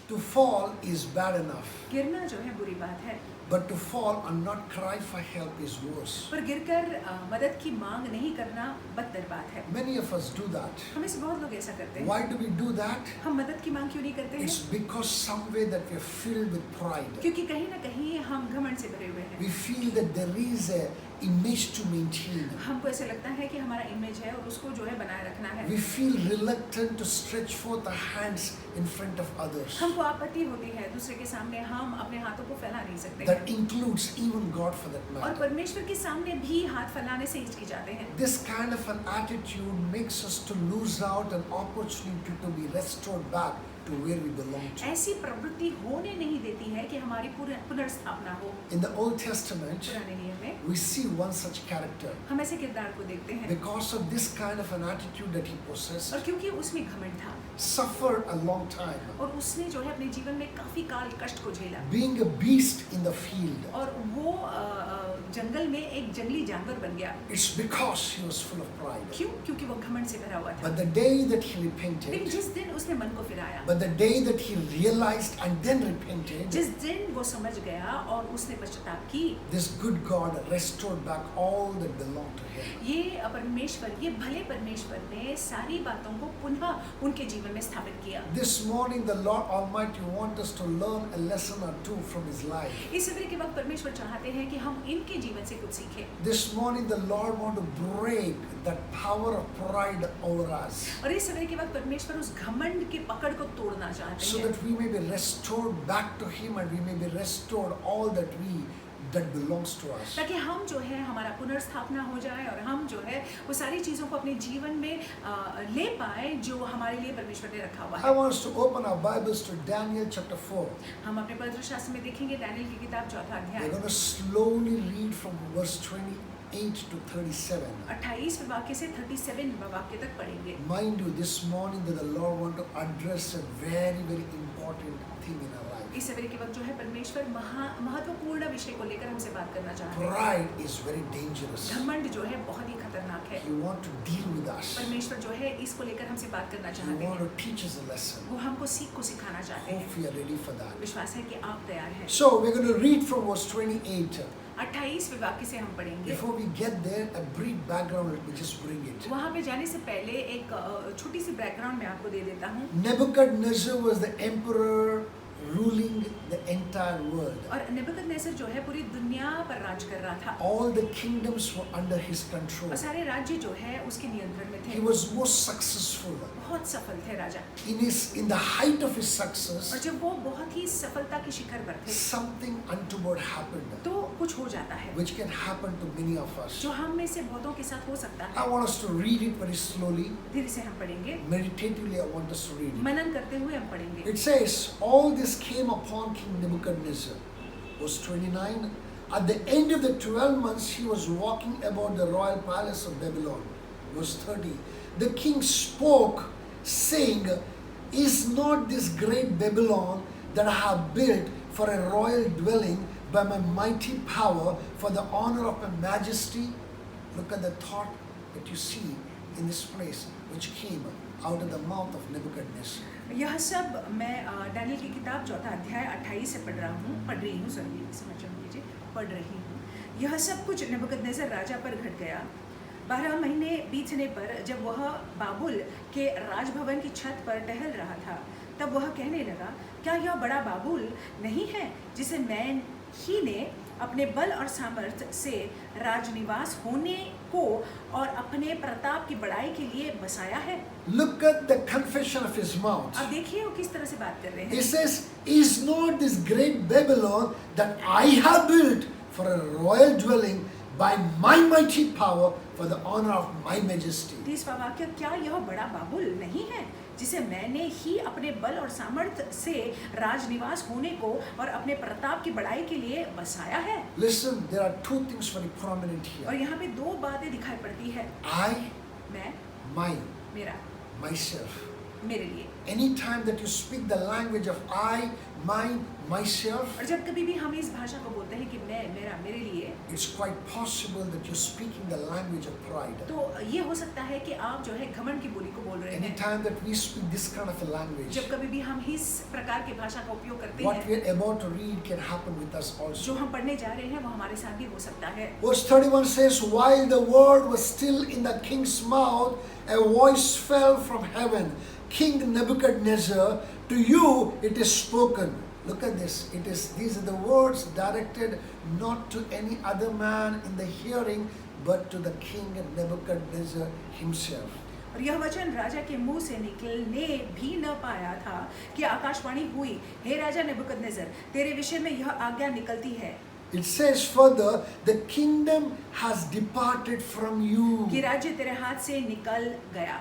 To fall is bad enough, गिरना जो है बुरी बात है, but to fall and not cry for help is worse. पर गिरकर मदद की मांग नहीं करना बदतर बात है। Many of us do that. हमें से बहुत लोग ऐसा करते हैं। Why do we do that? हम मदद की मांग क्यों नहीं करते It's हैं? because some way that we are filled with pride. क्योंकि कहीं ना कहीं हम घमंड से भरे हुए हैं। We feel that there is a image to maintain. हमको ऐसे लगता है कि हमारा इमेज है और उसको जो है बनाए रखना है। We feel reluctant to stretch forth our hands in front of others. हमको आपत्ति होती है दूसरे के सामने हम अपने हाथों को फैला नहीं सकते That includes even God for that और matter. परमेश्वर के सामने भी हाथ फैलाने से हिचकिचाते हैं। This kind of an attitude makes us to lose out an opportunity to be restored back to where we belong to. ऐसी प्रवृत्ति होने नहीं देती है कि हमारी पुनर्स्थापना हो। In the Old Testament, पुराने नियम में we see one such character. हम ऐसे किरदार को देखते हैं Because of this kind of an attitude that he possessed, और क्योंकि उसमें घमंड था suffered a long time, और उसने जो है अपने जीवन में काफी काल कष्ट को झेला being a beast in the field. और वो जंगल में एक जंगली जानवर बन गया। It's because he was full of pride. क्यों? क्योंकि वो घमंड से भरा हुआ था। But the day that he लेकिन repented, जिस दिन उसने मन को फिराया, but the day that he realized and then repented, जिस दिन वो समझ गया और उसने पश्चाताप की, this good God restored back all that belonged to him. ये परमेश्वर, ये भले परमेश्वर ने सारी बातों को पुनः उनके जीवन में स्थापित किया। This morning, the Lord Almighty wants us to learn a lesson or two from His life. इस सवेरे के वक्त परमेश्वर चाहते हैं कि हम इनके जीवन से कुछ सीखें। This morning, the Lord wants to break that power of pride over us, और इस सवेरे के वक्त परमेश्वर उस घमंड के पकड़ को तोड़ना चाहते so हैं that we may be restored back to Him and we may be restored all that belongs to us. ताकि हम जो है हमारा पुनर्स्थापना हो जाए और हम जो है वो सारी चीज़ों को अपने जीवन में ले पाए जो हमारे लिए परमेश्वर ने रखा हुआ I है। want us to open our Bibles to Daniel chapter 4. हम अपने पवित्र शास्त्र में देखेंगे दानियेल की किताब 4 We're अध्याय going to slowly read from verse 28 to 37. 28 वाक्य से 37 वाक्य तक पढ़ेंगे। Mind you, this morning that the Lord wants to address a very, very important thing in our life. इस सवेरे के वक्त जो है परमेश्वर महत्वपूर्ण विषय को लेकर हमसे बात करना चाहते हैं। Pride is very dangerous. घमंड जो है बहुत ही खतरनाक है। He wants to deal with us. परमेश्वर जो है इसको लेकर हमसे बात करना He चाहते wants हैं। to teach us a lesson. वो हमको सीख को सिखाना चाहते हैं। Hope we are ready for that. विश्वास है कि आप तैयार हैं। So we're going to read from verse 28. 28 वाक्य से हम पढ़ेंगे। Before we get there, a brief background, let me just bring it. वहाँ पे जाने से पहले एक छोटी सी बैकग्राउंड मैं आपको दे देता हूँ। Nebuchadnezzar was the emperor ruling the entire world. और नेबुकदनेस्सर जो है पूरी दुनिया पर राज कर रहा था All the kingdoms were under his control. और सारे राज्य जो है उसके नियंत्रण में He थे। was most successful. बहुत सफल थे राजा In the height of his success, और जब वो बहुत ही सफलता के शिखर पर थे something untoward happened, तो कुछ हो जाता है which can happen to many of us. जो हम में से बहुतों के साथ हो सकता I है। want us to read it very slowly. धीरे से हम पढ़ेंगे, Meditatively, I want us to read it. मनन करते हुए हम पढ़ेंगे। It says, all this came upon King Nebuchadnezzar. Verse 29, at the end of the 12 months, he was walking about the royal palace of Babylon. Verse 30, the king spoke, saying, is not this great Babylon that I have built for a royal dwelling by my mighty power for the honor of my majesty? Look at the thought that you see in this place, which came out of the mouth of Nebuchadnezzar. यह सब मैं दानियेल की किताब 4 अध्याय 28 से पढ़ रही हूँ समझ लीजिए पढ़ रही हूँ। यह सब कुछ नेबुकदनेस्सर राजा पर घट गया। 12 महीने बीतने पर जब वह बाबुल के राजभवन की छत पर टहल रहा था, तब वह कहने लगा, क्या यह बड़ा बाबुल नहीं है जिसे मैं ही ने अपने बल और सामर्थ्य से राजनिवास होने को और अपने प्रताप की बढ़ाई के लिए बसाया है? Look at the confession of his mouth. अब देखिए वो किस तरह से बात कर रहे He हैं। says, is not this great Babylon that I have built for a royal dwelling by my mighty power for the honor of my majesty? 30वां वाक्य, क्या यह बड़ा बाबुल नहीं है जिसे मैंने ही अपने बल और सामर्थ्य से राजनिवास होने को और अपने प्रताप की बढ़ाई के लिए बसाया है? Listen, there are two things very prominent और here. यहाँ पे दो बातें दिखाई पड़ती है। I, मैं, my, मेरा, myself. मेरे लिए। Anytime that you speak the language of I, mine, myself, और जब कभी भी हम इस भाषा को बोलते हैं कि मैं, मेरा, मेरे लिए, it's quite possible that you're speaking the language of pride. तो ये हो सकता है कि आप जो है घमंड की बोली को बोल रहे हैं। Anytime that we speak this kind of a language, जब कभी भी हम इस प्रकार की भाषा का उपयोग करते what हैं, we're about to read can happen with us जो also. हम पढ़ने जा रहे हैं वो हमारे साथ भी हो सकता है। Verse 31 says, while the word was still in the king's mouth, a voice fell from heaven. King Nebuchadnezzar, to you it is spoken. Look at this. These are the words directed not to any other man in the hearing, but to the king Nebuchadnezzar himself. और यह वचन राजा के मुंह से निकलने भी न पाया था कि आकाशवाणी हुई, हे राजा नेबुकदनेस्सर, तेरे विषय में यह आज्ञा निकलती है। It says further, the kingdom has departed from you. कि राज्य तेरे हाथ से निकल गया।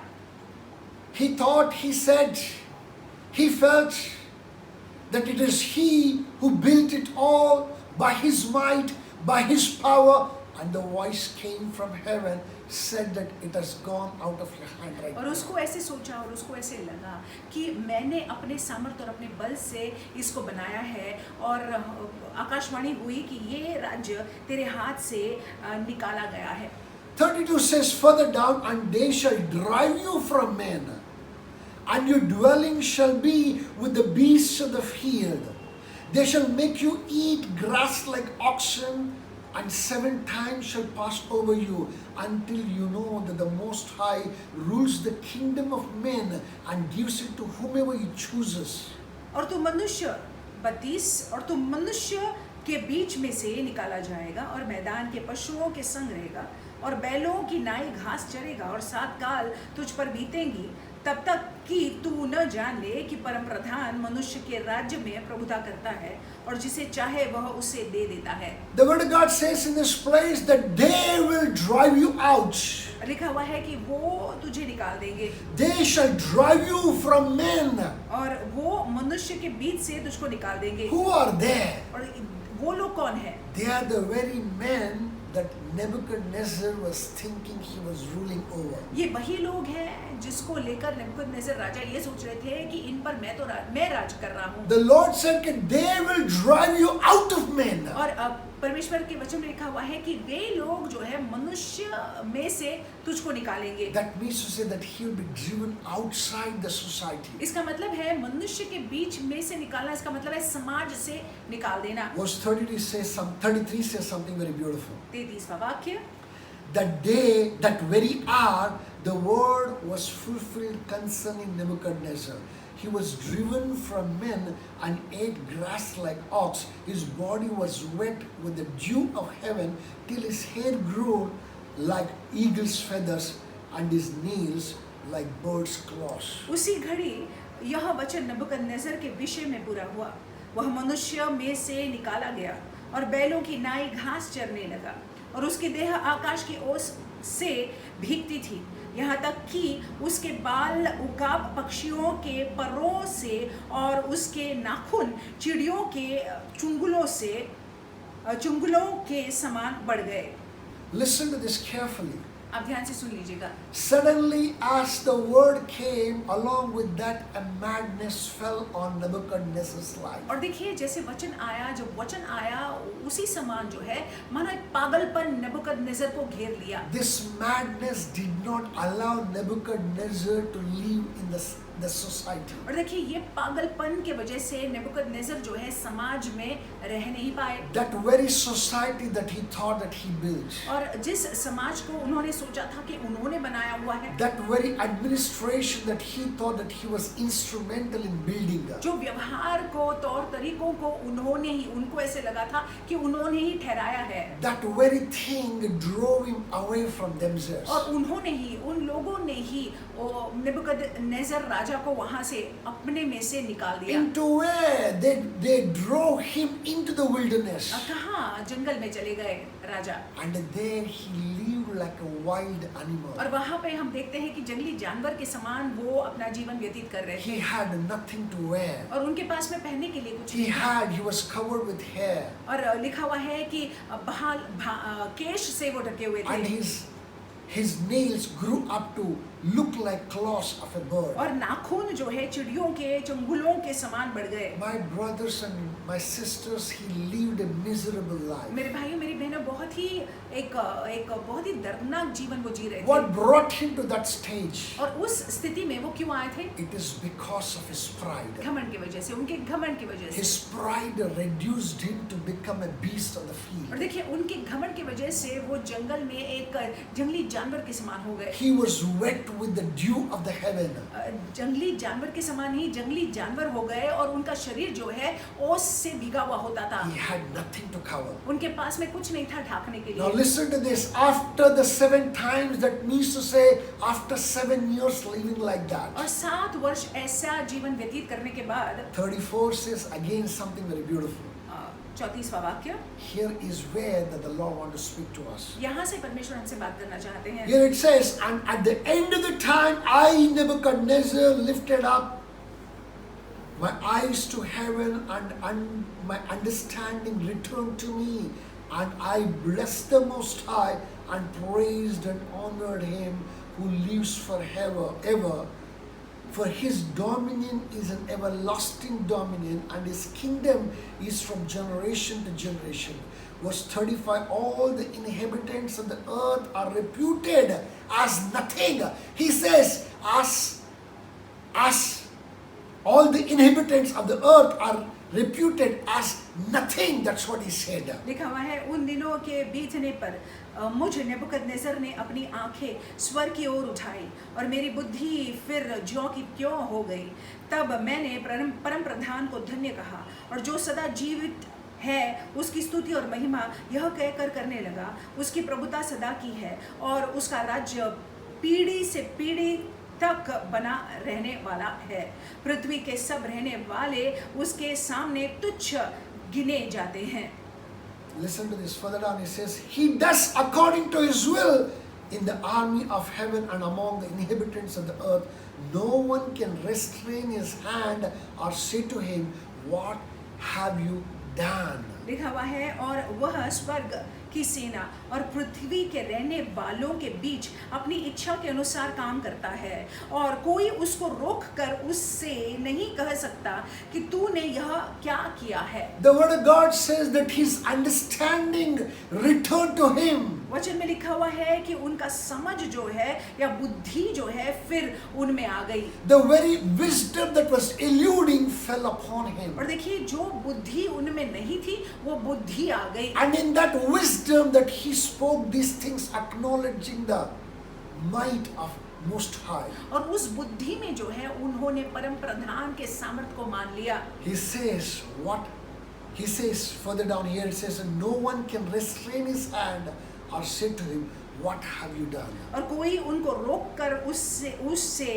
He thought, he said, he felt that it is he who built it all by his might, by his power, and the voice came from heaven, said that it has gone out of your hand right और now. उसको ऐसे सोचा और उसको ऐसे लगा कि मैंने अपने सामर्थ्य और अपने बल से इसको बनाया है, और आकाशवाणी हुई कि ये राज्य तेरे हाथ से निकाला गया है। 32 says further down, and they shall drive you from men, and your dwelling shall be with the beasts of the field. They shall make you eat grass like oxen, and 7 times shall pass over you, until you know that the Most High rules the kingdom of men and gives it to whomever he chooses. और तू मनुष्य 32 और तू मनुष्य के बीच में से निकाला जाएगा और मैदान के पशुओं के संग रहेगा और बैलों की नाई घास चरेगा और 7 काल तुझ पर बीतेंगी, तब तक कि तू न जान ले कि परम प्रधान मनुष्य के राज्य में प्रभुता करता है और जिसे चाहे वह उसे दे देता है। The word of God says in this place that they will drive you out. लिखा हुआ है कि वो तुझे निकाल देंगे। They shall drive you from men. और वो मनुष्य के बीच से तुझको निकाल देंगे। Who are they? और वो लोग कौन है? They are the very men that Nebuchadnezzar was thinking he was ruling over. ये वही लोग हैं जिसको लेकर नेबुकदनेस्सर राजा ये सोच रहे थे कि इन पर मैं राज कर रहा हूँ। The Lord said that they will drive you out of men. और अब परमेश्वर के वचन में लिखा हुआ है कि वे लोग जो है मनुष्य में से तुझको निकालेंगे। That means to say that he will be driven outside the society. इसका मतलब है मनुष्य के बीच में से निकालना, इसका मतलब है समाज से निकाल देना। Verse 33 says something very beautiful. 33वां वाक्य, That day, that very hour, the word was fulfilled concerning Nebuchadnezzar. He was driven from men and ate grass like ox. His body was wet with the dew of heaven till his hair grew like eagle's feathers and his nails like bird's claws. उसी घड़ी यह वचन Nebuchadnezzar के विषय में पूरा हुआ। वह मनुष्य में से निकाला गया और बैलों की नाई घास चरने लगा और उसकी देह आकाश की ओर से भीगती थी, यहाँ तक कि उसके बाल उकाब पक्षियों के परों से और उसके नाखून चिड़ियों के चुंगलों के समान बढ़ गए। Listen to this carefully. आप ध्यान से सुन लीजिएगा। Suddenly, as the word came, along with that, a madness fell on Nebuchadnezzar's life. और देखिए जैसे वचन आया, जब वचन आया उसी समान जो है मानो एक पागलपन नेबुकदनेस्सर को घेर लिया। This madness did not allow Nebuchadnezzar to live in the society. और देखिए ये पागलपन के वजह से नेबुकदनेस्सर जो है समाज में रह नहीं पाए। That very society that he thought that he built. और जिस समाज को उन्होंने सोचा था कि उन्होंने बनाया हुआ है, That very administration that he thought that he was instrumental in building. जो व्यवहार को, तौर तरीकों को उन्होंने ही, उनको ऐसे लगा था कि उन्होंने ही ठहराया है। That very thing drove him away from themselves. और उन्होंने ही, उन लोगों ने ही नेबुकदनेस्सर राजा को वहां से अपने में से निकाल दिया। Into where? They drove him into the wilderness. कहाँ? जंगल में चले गए राजा। And there he lived like a wild animal. और वहाँ पे हम देखते हैं कि जंगली जानवर के समान वो अपना जीवन व्यतीत कर रहे He थे had nothing to wear. और उनके पास में पहनने के लिए कुछ He नहीं था। he was covered with hair. और लिखा हुआ है कि केश से वो ढके हुए And थे his nails grew up to look like claws of a bird. और नाखून जो है चिड़ियों के चंगुलों के समान बढ़ गए। My brothers and my sisters, he lived a miserable life. मेरे भाइयों मेरी बहनों बहुत ही एक बहुत ही दर्दनाक जीवन वो जी रहे What थे। brought him to that stage? और उस स्थिति में वो क्यों आए थे? It is because of his pride. घमंड की वजह से, उनके घमंड की वजह से। His pride reduced him to become a beast of the और field. देखिए उनके घमंड की वजह से वो जंगल में एक जंगली जानवर के समान हो गए। He was wet with the dew of the heaven. जंगली जानवर के समान ही जंगली जानवर हो गए और उनका शरीर जो है ओस से भीगा हुआ होता था। He had nothing to cover. उनके पास में कुछ नहीं था ढाकने के Now लिए। listen to this. After the 7 times, that means to say, after 7 years living like that. और 7 वर्ष ऐसा जीवन व्यतीत करने के बाद 34 says again something very beautiful. 34वां वाक्य, Here is where that the Lord wants to speak to us. यहाँ से परमेश्वर हमसे बात करना चाहते हैं। Here it says, and at the end of the time, I, Nebuchadnezzar, lifted up my eyes to heaven, and my understanding returned to me, and I blessed the Most High, and praised and honored Him who lives forever, ever. For His dominion is an everlasting dominion, and His kingdom is from generation to generation. Verse 35, all the inhabitants of the earth are reputed as nothing. He says, as all the inhabitants of the earth are reputed as nothing. That's what he said. लिखा हुआ है, उन दिनों के बीतने पर मुझ Nebuchadnezzar ने अपनी आंखें स्वर्ग की ओर उठाई और मेरी बुद्धि फिर ज्यों की त्यों हो गई। तब मैंने परम प्रधान को धन्य कहा और जो सदा जीवित है उसकी स्तुति और महिमा यह कहकर करने लगा, उसकी प्रभुता सदा की है और उसका राज्य पीढ़ी से पीढ़ी तक बना रहने वाला है। पृथ्वी के सब रहने वाले उसके सामने तुच्छ गिने जाते हैं। Listen to this. Further down, he says, He does according to His will in the army of heaven and among the inhabitants of the earth. No one can restrain his hand or say to him, What have you done? लिखा हुआ है, और वह स्वर्ग की सेना और पृथ्वी के रहने वालों के बीच अपनी इच्छा के अनुसार काम करता है और कोई उसको रोक कर उससे नहीं कह सकता कि तूने यह क्या किया है। The word of God says that his understanding returned to him. वचन में लिखा हुआ है कि उनका समझ जो है या बुद्धि जो है फिर उनमें आ गई। The very wisdom that was eluding fell upon him. और देखिए जो बुद्धि उनमें नहीं थी वो बुद्धि आ गई। And in that wisdom that he spoke these things, acknowledging the might of Most High. और उस बुद्धि में जो है उन्होंने परम प्रधान के सामर्थ को मान लिया। He says what? He says further down here, it says, no one can restrain his hand or say to him, what have you done? और कोई उनको रोक कर उससे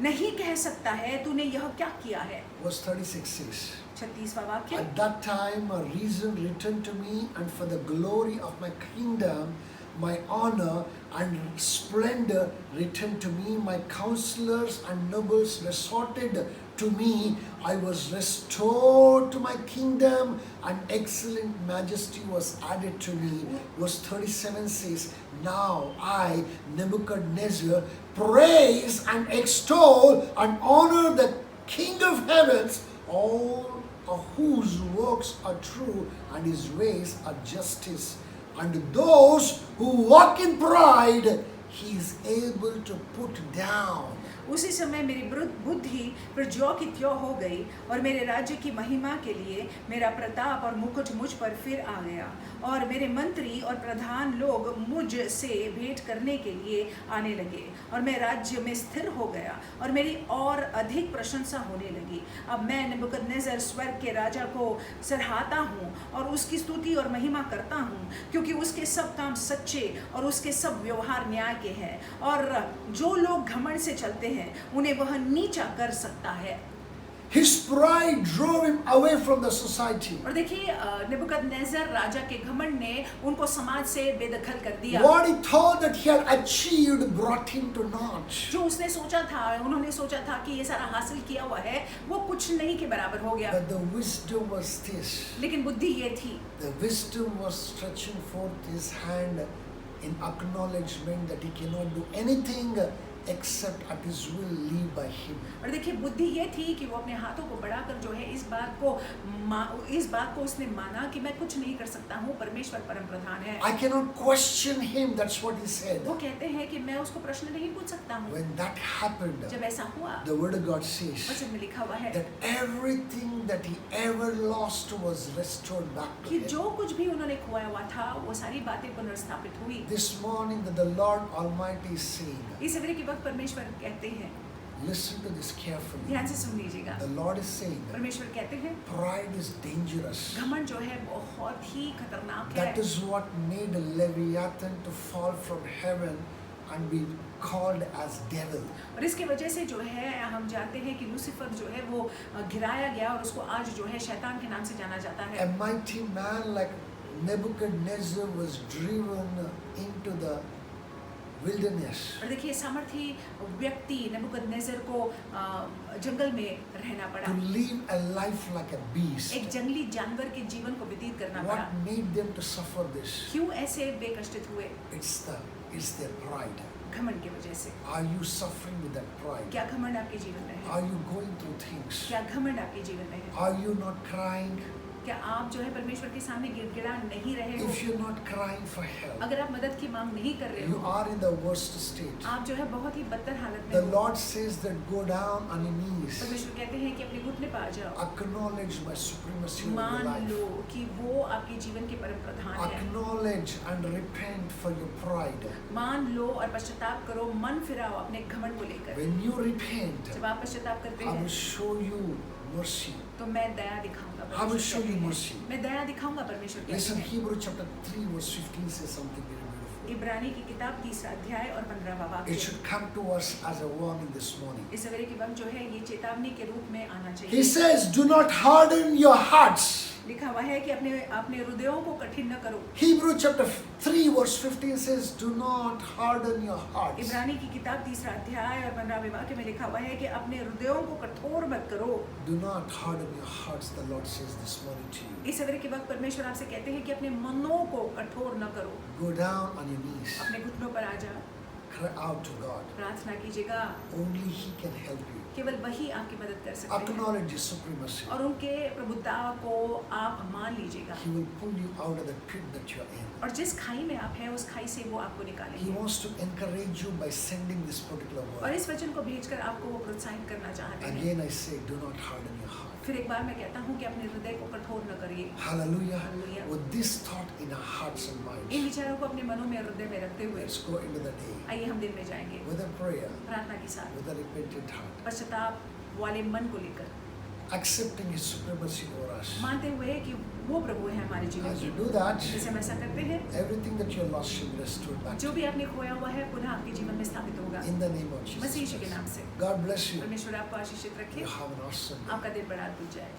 नहीं कह सकता है तूने यह क्या किया है। Verse 36 says, 36वां वाक्य, At that time a reason returned to me, and for the glory of my kingdom, my honor and splendor returned to me. My counselors and nobles resorted to me. I was restored to my kingdom, and excellent majesty was added to me. Verse 37 says, Now I, Nebuchadnezzar, praise and extol and honor the King of heavens, all of whose works are true and his ways are justice. And those who walk in pride, he is able to put down. उसी समय मेरी बुद्धि फिर ज्यों की त्यों हो गई और मेरे राज्य की महिमा के लिए मेरा प्रताप और मुकुट मुझ पर फिर आ गया और मेरे मंत्री और प्रधान लोग मुझ से भेंट करने के लिए आने लगे और मैं राज्य में स्थिर हो गया और मेरी और अधिक प्रशंसा होने लगी। अब मैं नेबुकदनेस्सर स्वर्ग के राजा को सराहता हूँ और उसकी स्तुति और महिमा करता हूँ, क्योंकि उसके सब काम सच्चे और उसके सब व्यवहार न्याय के हैं और जो लोग घमंड से चलते हैं उन्हें वह नीचा कर सकता है। His pride drove him away from the society. और देखिए नेबुकदनेस्सर राजा के घमंड ने उनको समाज से बेदखल कर दिया। What he thought that he had achieved brought him to naught. जो उसने सोचा था, उन्होंने सोचा था कि ये सारा हासिल किया हुआ है, वो कुछ नहीं के बराबर हो गया। But the wisdom was this. लेकिन बुद्धि ये थी, The wisdom was stretching forth his hand in acknowledgement that he cannot do anything except at his will live by him. और देखिए बुद्धि ये थी कि वो अपने हाथों को बढ़ाकर जो है इस बात को उसने माना कि मैं कुछ नहीं कर सकता हूँ, परमेश्वर परम प्रधान है। I cannot question him, that's what he said. वो कहते हैं कि मैं उसको प्रश्न नहीं पूछ सकता हूँ। When that happened, जब ऐसा हुआ, the word of God says वचन में लिखा हुआ है that everything that he ever lost was restored back to कि him. जो कुछ भी उन्होंने खोया हुआ था वो सारी बातें पुनर्स्थापित हुई। This morning that the Lord Almighty is saying, इस सवेरे के वक्त परमेश्वर कहते हैं, listen to this carefully. ध्यान से सुन लीजिएगा। The Lord is saying परमेश्वर कहते हैं pride is dangerous. घमंड जो है बहुत ही खतरनाक That है। is what made Leviathan to fall from heaven and be called as devil. और इसके वजह से जो है हम जानते हैं कि लूसीफर जो है वो गिराया गया और उसको आज जो है शैतान के नाम से जाना जाता A है। mighty man like Nebuchadnezzar was driven into the wilderness. और देखिए सामर्थी व्यक्ति नेबुकदनेस्सर को जंगल में रहना To पड़ा, live a life like a beast. एक जंगली जानवर के जीवन को व्यतीत करना पड़ा। What made them to suffer this? क्यों ऐसे बेकष्टित हुए? It's their pride. घमंड की वजह से। Are you suffering with that pride? क्या घमंड आपके जीवन में है? Are you going through things? क्या घमंड आपके जीवन में है? Are you not crying? क्या आप जो है परमेश्वर के सामने गिड़गिड़ा नहीं रहे हो? If you're not crying for help, अगर आप मदद की मांग नहीं कर रहे you हो, are in the worst state. आप जो है बहुत ही बदतर हालत में The हो। Lord says that go down on your knees. परमेश्वर कहते हैं कि अपने घुटने पर आ जाओ, Acknowledge my supremacy over your मान life. लो कि वो आपके जीवन के परम प्रधान है। Acknowledge and repent for your pride. मान लो और पश्चाताप करो, मन फिराओ अपने घमंड को लेकर। When you repent, जब आप पश्चाताप करते I will हैं show you mercy. तो मैं दया दिखाऊंगा। I will परमेश्वर show you कहते हैं, mercy. मैं दया दिखाऊंगा। परमेश्वर कहते Listen, हैं। Hebrew chapter 3 verse 15 says something very beautiful. इब्रानी की किताब 3 अध्याय और 15वां It वाक्य। should come to us as a warning this morning. इस सवेरे के वक्त जो है ये चेतावनी के रूप में आना He चाहिए। says, do not harden your hearts. लिखा हुआ है कि अपने हृदयों को कठिन न करो। Hebrew chapter 3 verse 15 says, do not harden your hearts. इब्रानी की किताब 3 अध्याय और 15वें वाक्य में लिखा हुआ है कि अपने हृदयों को कठोर मत करो। Do not harden your hearts, the Lord says this morning to you. इस सवेरे के वक्त परमेश्वर आपसे कहते हैं कि अपने मनों को कठोर न करो। Go down on your knees. अपने घुटनों पर आ जा, Cry out to God. प्रार्थना कीजिएगा। Only He can help you. केवल वही आपकी मदद कर सकते हैं Acknowledge His supremacy. और उनके प्रभुता को आप मान लीजिएगा। He will pull you out of the pit that you are in. और जिस खाई में आप हैं उस खाई से वो आपको He निकालेंगे। wants to encourage you by sending this particular और word. इस वचन को भेजकर आपको वो प्रोत्साहित करना चाहते हैं। Again I say, do not harden your heart. फिर एक बार मैं कहता हूँ कि अपने हृदय को कठोर न करिए। Hallelujah. Hallelujah. With this thought in our hearts and in minds, विचारों को अपने मनों में हृदय में रखते हुए let's go into the day आइए हम दिन में जाएंगे with a prayer, प्रार्थना के साथ, with a repentant heart, पश्चाताप वाले मन को लेकर, accepting His supremacy over us. मानते हुए कि वो प्रभु है हमारे जीवन As you के। do that, जैसे हम ऐसा करते हैं, everything that you lost shall be restored back जो to भी आपने खोया हुआ है पुनः आपके जीवन में स्थापित होगा। you. In the name of Masih Jesus यीशु के नाम Christ. से God bless you. परमेश्वर आपको आशीषित रखे। You have an awesome day. आपका दिन बड़ा अद्भुत जाए।